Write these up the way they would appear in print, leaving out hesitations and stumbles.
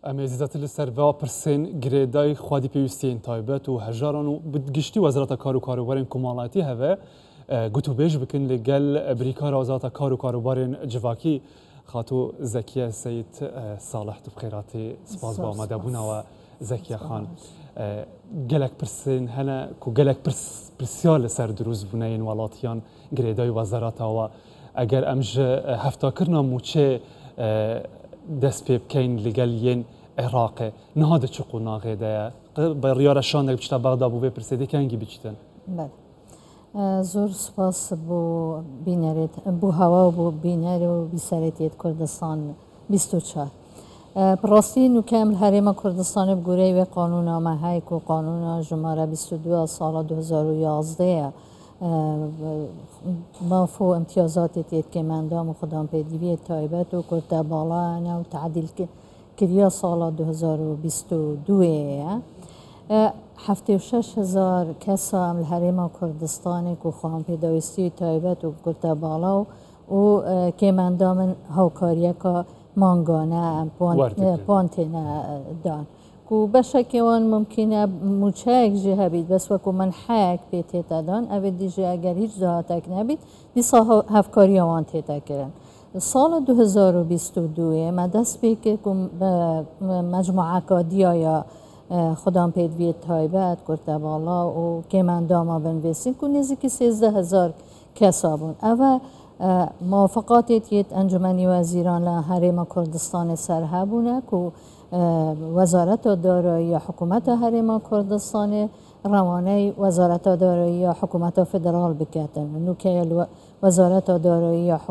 امازیزات لسروا پرسین گریدای خودی پیوستین تایبت و هجاران و بدگشتی وزارت کار و کاروبارین کمالاتی هوا گوتو بیج بکن لگل بریکا رازات کار و کاروبارین جواکی خاطو زکیه سید صالح بخیراتی سپاس با آمده بونا و زکیه خان گلک پرسین هنه کو گلک پرسیال سر دروز بونه این ولاتیان گریدای وزارت و اگر امج هفتا کرنا موچه دست پی بکین لگل ین عراق نهاد چقو ناغیده با ریارشان نگه بچتا بغداد بوی پرسیده کنگی بچتن بله زور سپاس بو بینرت بو هوا و بو بینر و بیسرتیت کردستان 24 براستی نکمل حریم کردستان بگوره و قانون آمهایک و قانون جماره 22 سال 2011 مافو امتیازات تیت که مندام و خدام پیدیوی تایبت و کرده بالا و تعدیل کریا سال 2022 76,000 کس هم الحریم کردستان که خواهم پیداوستی تایبت و کرده بالا و که مندام هاوکاریه که مانگانه پانتینه دان کو بشکی وان ممکنه موچک جه بید بس وکو من حک بیت دادن اوی دیجه اگر هیچ جهاتک نبید دیسا هفکاری وان تیتا کرن سال 2022 ما دست بی که مجموعه کادیا یا خدام پیدوی تایبت کرده بالا و که من داما بنویسین که نزدیک 13,000 کسا بون اوه موافقات تیت انجمنی وزیران لحریم کردستان سرها بونه که وزارت دارایی یا حکومت حریم کردستان روانه وزارت دارایی یا حکومت فدرال بکتن نوکه وزارت دارایی یا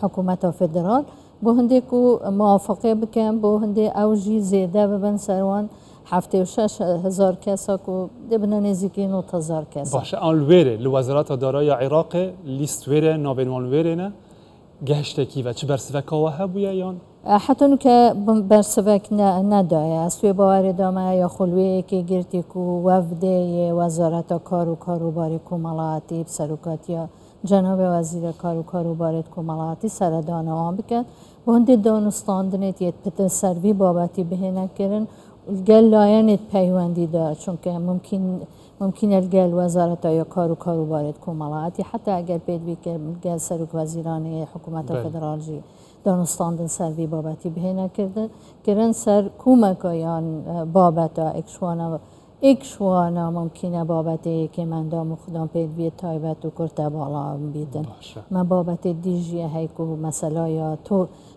حکومت فدرال با هنده که موافقه بکن با هنده اوجی زیده ببن سروان 76,000 کسا که دبنا نزدیکی 9,000 کسا باشه آن ویره لوزارت دارایی عراق لیست ویره نابینوان ویره نه گهشتکی و چه برسوکه و هبویه یان حتی نوکه برسوک نداره از توی باور دامه یا خلوی که گرتی که وفده وزارت کار و کاروبار کمالاتی بسروکات یا جناب وزیر کار و کاروبار کمالاتی سردان آن بکن و هنده دانستاندنیت یه پتر سروی بابتی بهنه کرن گل لاینت پیوندی دار چون که ممکن الگل وزارت یا کار و کاروبار کمالاتی حتی اگر پیدوی که گل سروک وزیران حکومت فدرالی دانستاندن سروی بابتی بهنه کردن سر کومکایان بابتا اکشوانا ممکنه بابتی که من دام خودم پیدوی تایبت و کرده بالا بیدن ما بابت دیجیه های که مثلا یا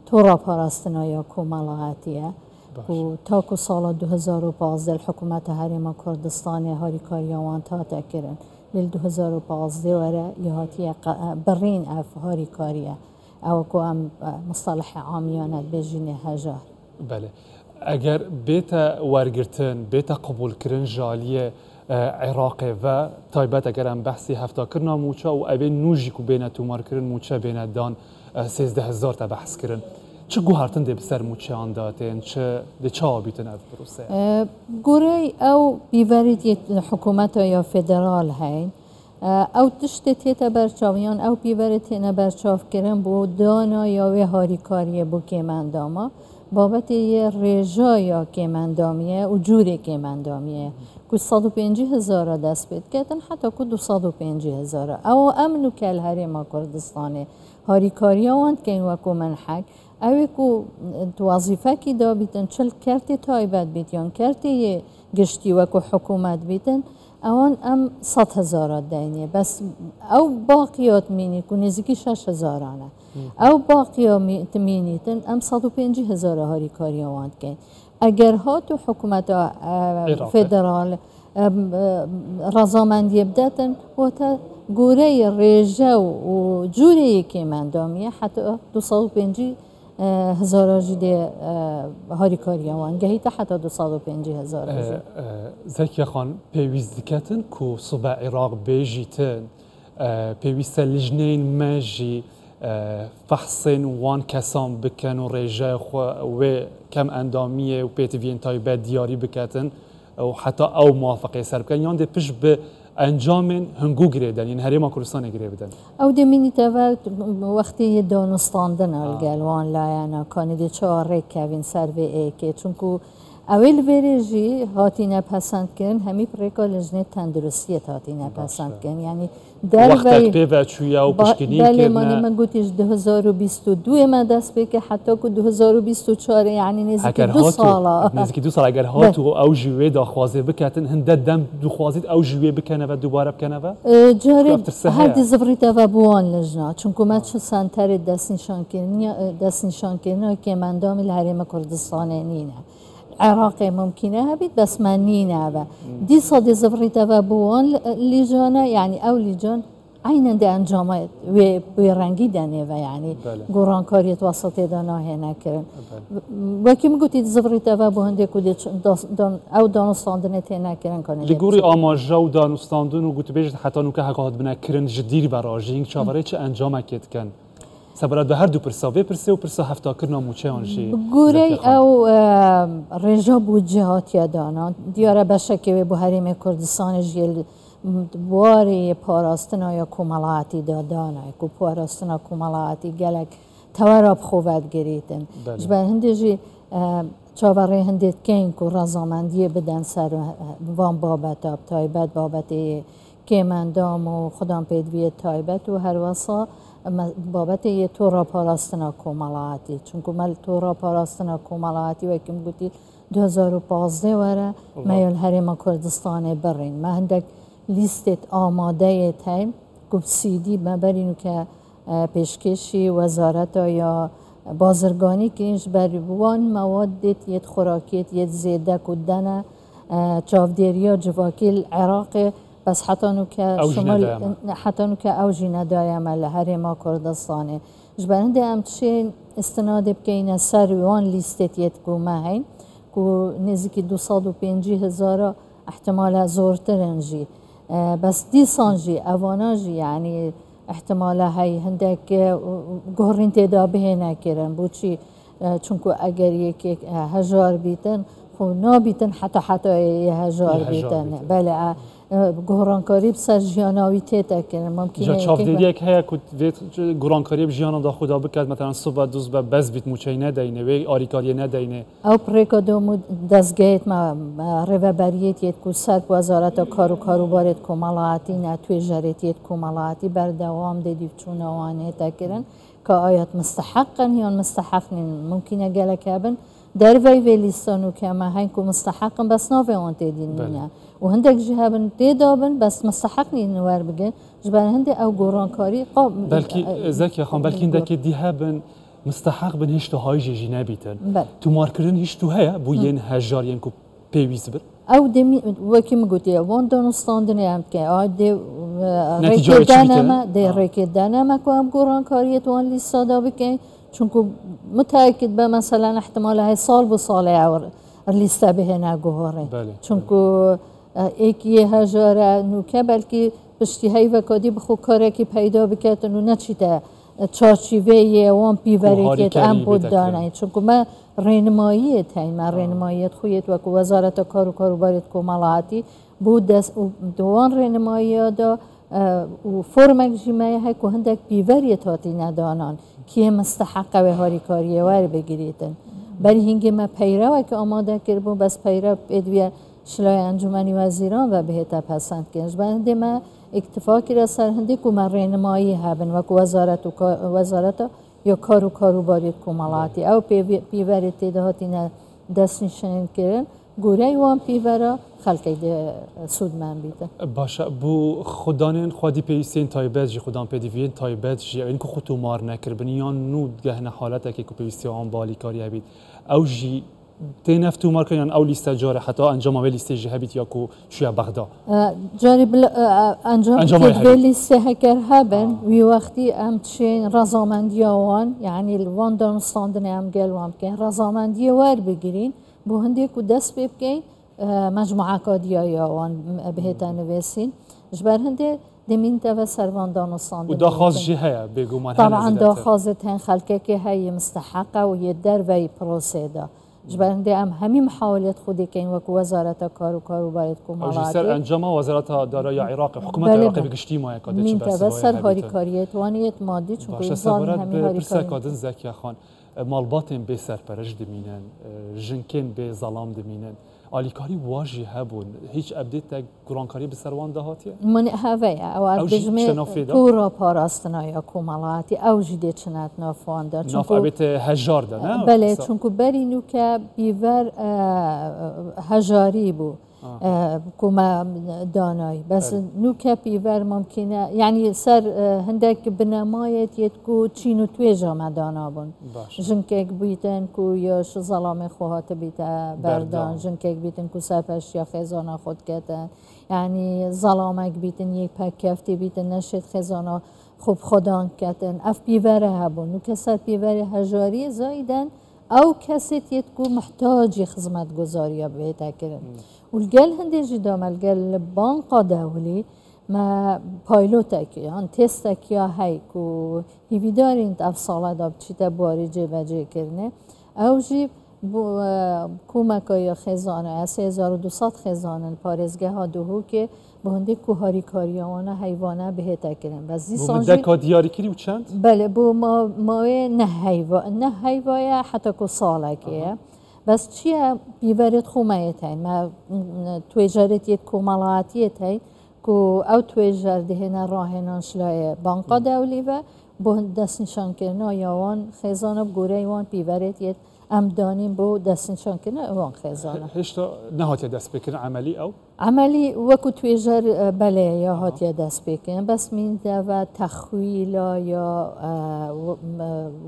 تو را پرستنا یا کمالاتیه و تا که سال 2015 حکومت حریم کردستان هاری کاریوان تا تکرن لیل 2015 وره یهاتی برین اف هاری کاریه او که هم مصطلح عامیانت بجینه هجار بله اگر بیت ورگرتن بیت قبول کرن جالیه عراق و تایبت اگر هم بحثی هفتا کرنا موچه و اوی نوجی که بین تومار کرن موچه بین دان 13,000 تا بحث کرن چه گوهرتن ده بسر موچه آن داتین چه ده چه آبیتن اف بروسه گوری او بیورید حکومت یا فدرال هین او تشتیت برچاویان او بیورید برچاف کرن بو دانا یا وی هاری کاریه بو که من داما بابت یه رجا یا که مندامیه و جوری که مندامیه که 150,000 دست بید کردن حتی که 250,000 او امنو که الحریم کردستانه هاری کاریا واند که این وکو منحک اوی که وظیفه که دا بیتن چل کرتی تایبت بیتیان کرتی گشتی وکو حکومت بیتن اوان ام 100,000 دینه بس او باقیات مینی که نزدیکی 6,000 او باقیات مینیتن ام 150,000 هاری کاری واند کن اگر ها تو حکومت فدرال رضامندی بدتن و تا گوره ریجه و جوری که من دامیه حتی 250,000 جده هاری کاری وان گهی تا حتی 250,000 زکی خان پیویز دکتن که صبح عراق بیجیتن پیویست لجنین ماجی فحصین وان کسان بکن و ریجه و کم اندامیه و پیتوین تایبت دیاری بکتن و حتی او موافقه سر بکن یان ده پیش به انجام هنگو گریدن یعنی هرما کردستان گریدن او دمینی تا وقتی دانستاندن الگلوان لاینا کانی چهار کوین سروی که چونکو اول وریجی هاتی نپسند کن همی پرکا لجنه تندرستی هاتی نپسند کن یعنی در وقت به چویا و پشکنی بله من گوتیش 2022 ما دست به که حتی که 2024 یعنی نزدیک 2 ساله نزدیک 2 سال اگر هاتو او جوی داخوازه بکاتن هنده دم دخوازید او جوی بکنه و دوباره بکنه و جارب هر دزبریت و بوان لجنه چون که ما چه سنتر دست نشان کنه که من دام الحرم کردستان نینه عراق ممکنه هبید بس من نینه و دی صد زبریت و بوان لیجانه یعنی او لیجان عیناً ده انجامات و رنگی دنه و یعنی گورانکاریت وسط دانه نکردن و که میگویید زبریت و بوان ده کودی او دانستاندن ته نکردن کنه لگوری آماجا و دانستاندن و گویید بیشتر حتی نوکه حقیقت بنکردن جدیر برای اینکه چهاره چه انجام کت کن سبرات به هر دو پرساوی پرسه و پرسه هفته کرنا موچه آنجی گوری او رجا بودجه هاتی دانا دیاره بشکه به حریم کردستان جیل بواری پاراستنا یا کمالاتی دادانا که پاراستنا کمالاتی گلک توارب خوبت گریتن جبر هندجی چاوره هندت کین که رضامندی بدن سر وان بابت آب تایبت بابت که من دام و خودم پیدوی تایبت و هر واسه بابت یه تورا پاراستنا کمالاتی چون که تورا پاراستنا کمالاتی و که میگویی 2015 وره میل حریم کردستان برین ما هندک لیستت آماده تایم گفت سیدی مبرینو که پیشکشی وزارت یا بازرگانی کنیش بر وان موادت یه خوراکیت یه زیده کدنه چاودیریا جواکیل عراق بس حتی که اوجی ندایم الحرم کردستانه جبرنده امچه استناد بکین سر وان لیستت یه کومه هین که نزدیک 250,000 احتمال زورترنجی بس دی سانجی اواناجی یعنی احتمال های هندک گهرین تدابه نکرن بوچی چونکه اگر یک هزار بیتن خو نابیتن حتی هزار بیتن بله گورانکاری بسر جیاناوی تیتا کنه ممکنه جا چاودیری یک هیا که گورانکاری بجیانا دا خدا بکرد مثلا صبح دوز به بز بیت موچه ندینه و آریکاری ندینه او پریکا دومو دزگیت ما روبریت یت کو سر وزارت کارو بارد کمالاتی نه توی جریت کمالاتی بر دوام دیدیو چون آوانه تا کرن که آیات مستحقن یا مستحق ممکنه گله کابن در وی لیستانو که ما هین کو مستحقن بس ناوی آن تدین نه و هندک جهابن تدابن بس مستحق نوار بگن جبر هند او گورانکاری بلکی زکی خان بلکی هندک دیهابن مستحق بن هیچ تو های جی نبیتن تو مارکرین هیچ تو هیا بوین هجار ین کو پیویز بر او دمی وکی مگویی وان دانستاندنی هم که آید ریکدانم که هم گورانکاری تو آن لیستا دا بکن چون که متأکد به مثلا احتمال های سال به سال اور لیستا به نگوهره چون که یکی هزار نوکه بلکه پشتی های وکادی بخو کاری که پیدا بکردن و نچیده چارچیوه وان پیوری که ام بود دانه چون که ما رنمایی تایم رنماییت خویت و که وزارت کارو بارد کمالاتی بود دست دوان رنمایی دا و فرمک جمعه های که هندک پیوری تاتی ندانان که مستحق و هاری کاریه وار بگیریدن برای هنگی ما پیرو که آماده کردم بس پیرو ادویه شلای انجمنی وزیران و بهتا پسند کنش بنده ما اکتفاقی را سر هندی که ما رنمایی هبن و که وزارت یا کارو بارید کمالاتی او پیوری تیدهاتی دست نشان کردن گوره وان پیورا خلقی سود من بیده باشه بو خدانین خودی پیستین تایبت جی خدان پیدیوین تایبت جی این که خودتو مار نکربن یا نود گهن حالت که پیستی آن بالی کاری هبید او جی تنفتو مار کنن او لیست جاره حتی انجام اولی لیست جی هبید یا کو شویا بغدا جاری انجام که لیست هکر هبن وی وقتی ام چین رضامندی آوان یعنی وان دانستاندن ام گل وام کن رضامندی وار بگیرین بو هندی کو دست بکن مجموعه کادیا یا وان بهتا نویسین جبر هندی دمین تا سروان دانستاندن و داخاز جی هیا بگو من طبعا داخازت هن خلقه که هی مستحقه و یه در وی پروسیدا جبرنده همین محاولت خودی که این وقت وزارت کار و کاروبار کومالاتی سر انجام وزارت دارایی عراق حکومت عراق بگشتی ما یکاده چه بس سر هاریکاریت وانیت مادی چون باشه سبارت به سکادن زکی خان مالباتن به سرپرش دمینن جنکن به ظلام دمینن آلیکاری واجی هبون هیچ ابدیت تا گرانکاری به سروان دهاتیه من هوای او بجمع پورا پاراستنای کومالاتی او جدی چنات نافوان دار ناف ابیت هجار ده نه بله چون که بری نو که بیور هجاری بو كوما داناي بس نوكا بيفر ممكنه يعني سر هندك بنمايت يتكو تشينو تويجا ما دانابون جنكيك بيتن كو ياش ظلام خوات بيتا بردان جنكيك بيتن كو سرپش يا خزانه خود كتن يعني ظلامك بيتن يك پکفتی بيتن نشد خزانه خوب خدان کتن اف بيفر هبون نوكا سر بيفر هجاري زايدن او كسيت يتكو محتاج خدمت گزاريا بهتا كرن والجال هندي جدا مالجال بانقا دولي ما بايلوتك يعني تستك يا هيكو هيفيدارين تفصيلات داب تشيتا باري جبهه كرنه او جيب کومک یا خزانه 3200 خزانه پارزگاه ها دوهو که به هنده کوهاری کاریانه حیوانه بهتا کردن و زیسانجی بو دیاری کردی و چند؟ بله بو ما نه حیوانه حتی که ساله که بس چیه بیورد خومایت هین ما تویجرت یه کومالاتیت هین که او تویجر دهنه راهنان شلای بانقا دولی و با دست نشان کردن یاوان خزانه بگوره یوان بیورد یه ام دانیم بو دست نشان کردن یوان خزانه هشتا نهات دست بکن عملی او؟ عملی وقت تویجر بله یا هات دست بکن بس مین و تخویلا یا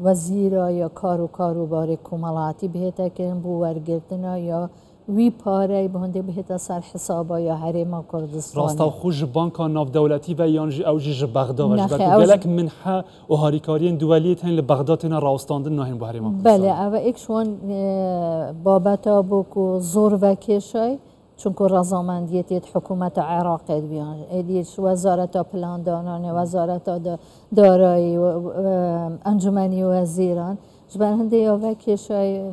وزیرا یا کارو باره کومالاتی بهتا کردن بو ورگردنا یا وی پاره بهنده بهتا سر حسابا یا حریم کردستان راستا خوش بانکا ناف دولتی و یانجی اوجی بغداد و گلک منحه و هاریکارین دولیت هن لبغدادنا راستاندن ناهین با حریم کردستان بله او اکشون بابتا بوکو زور و کشای چون که رضامندیت حکومت عراق بیان ادیش وزارت پلان دانانه وزارت دارایی و انجمنی وزیران جبر هنده یا وکشای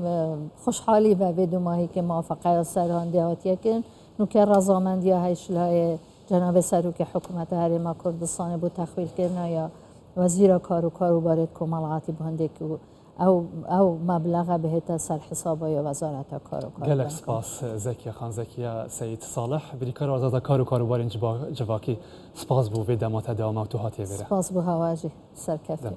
خوشحالی و بدو ماهی که موافقه سران دهاتیه کن نو که رضامندی هایشلای جناب سروک حکومت حریم کردستان بود تخویل کردن یا وزیر کارو بارد کومالاتی بهنده که او مبلغ بهتا سر حسابا یا وزارت کارو گلک سپاس زکیه خان زکیه سید صالح بریکار وزارت کارو بارین جواکی سپاس بو و دمات دوام و تو هاتیه بره سپاس بو هواجی سرکفته